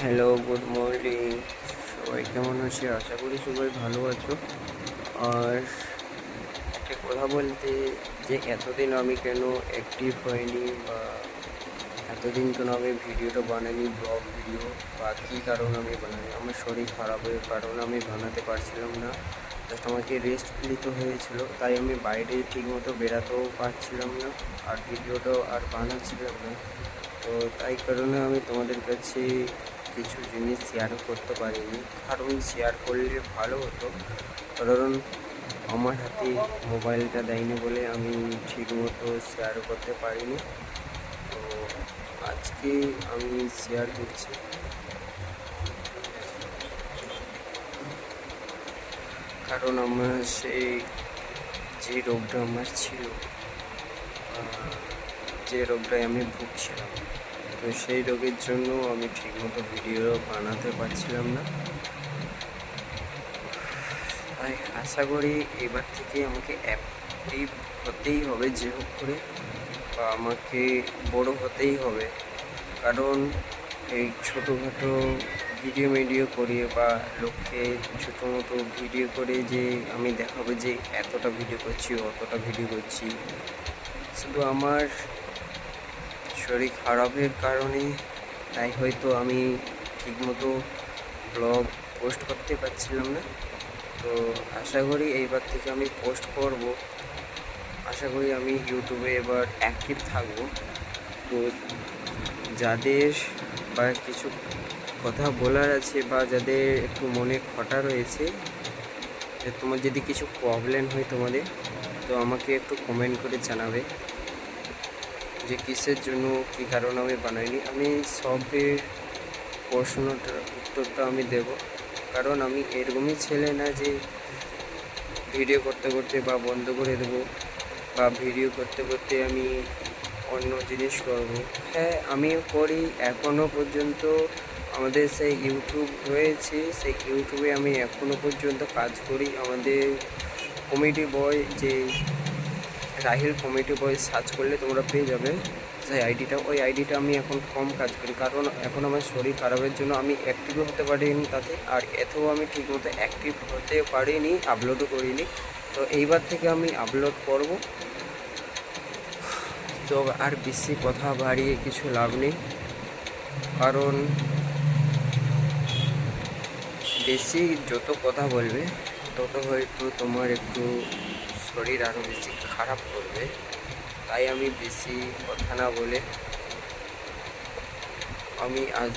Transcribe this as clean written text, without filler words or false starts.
Hello, good morning. সবাই কেমন আছে? আশা করি সবাই ভালো আছো। আর একটা কথা বলতে, যে এতদিন আমি কেন অ্যাক্টিভ হয়নি বা এতদিন কেন আমি ভিডিওটা বানাইনি, ব্লগ ভিডিও, বা কী কারণ আমি বানাইনি, আমার শরীর খারাপের কারণে আমি বানাতে পারছিলাম না। জাস্ট আমাকে রেস্ট নিতে হয়েছিল, তাই আমি বাইরে ঠিকমতো বেরাতেও পারছিলাম না, আর ভিডিওটাও আর বানাচ্ছিলাম না। তো তাই কারণে আমি তোমাদের কাছে কিছু জিনিস শেয়ারও করতে পারিনি, কারণ শেয়ার করলে ভালো হতো। কারণ আমার হাতে মোবাইলটা দেয়নি বলে আমি ঠিকমতো শেয়ারও করতে পারিনি। তো আজকে আমি শেয়ার করছি, কারণ আমার সেই যে রোগটা আমার ছিল, যে রোগটায় আমি ভুগছিলাম, তো সেই রোগের জন্য আমি ঠিকমতো ভিডিও বানাতে পারছিলাম না। তাই আশা করি এবার থেকে আমাকে অ্যাক্টিভ হতেই হবে যে হোক করে, বা আমাকে বড় হতেই হবে। কারণ এই ছোটোখাটো ভিডিও করিয়ে বা লোককে ছোটো মতো ভিডিও করে যে আমি দেখাবো যে এতটা ভিডিও করছি, অতটা ভিডিও করছি, শুধু আমার শরীর খারাপের কারণে, তাই হয়তো আমি ঠিকমতো ব্লগ পোস্ট করতে পারছিলাম না। তো আশা করি এইবার থেকে আমি পোস্ট করব। আশা করি আমি ইউটিউবে এবার অ্যাক্টিভ থাকব। তো যাদের বা কিছু কথা বলার আছে, বা যাদের একটু মনে খটা রয়েছে, যে তোমার যদি কিছু প্রবলেম হয় তোমাদের, তো আমাকে একটু কমেন্ট করে জানাবে যে কিসের জন্য, কী কারণে আমি বানাইনি। আমি সবের প্রশ্নটার উত্তরটা আমি দেব, কারণ আমি এরকমই ছেলে না যে ভিডিও করতে করতে বা বন্ধ করে দেবো, বা ভিডিও করতে করতে আমি অন্য জিনিস করব। হ্যাঁ, আমিও করি, এখনও পর্যন্ত আমাদের সেই ইউটিউব রয়েছে, সেই ইউটিউবে আমি এখনও পর্যন্ত কাজ করি। আমাদের কমেডি বয়, যে রাহিল কমেডি বয় সার্চ করলে তোমরা পেয়ে যাবে সেই আইডিটা। ওই আইডিটা আমি এখন কম কাজ করি, কারণ এখন আমার শরীর খারাপের জন্য আমি অ্যাক্টিভও হতে পারিনি তাতে, আর এতেও আমি ঠিকমতো অ্যাক্টিভ হতে পারিনি, আপলোডও করিনি। তো এইবার থেকে আমি আপলোড করব। তো আর বেশি কথা বাড়িয়ে কিছু লাভ নেই, কারণ বেশি যত কথা বলবে তত হয়তো তোমার একটু শরীর আরও বেশি খারাপ করবে। তাই আমি বেশি কথা না বলে আমি আজ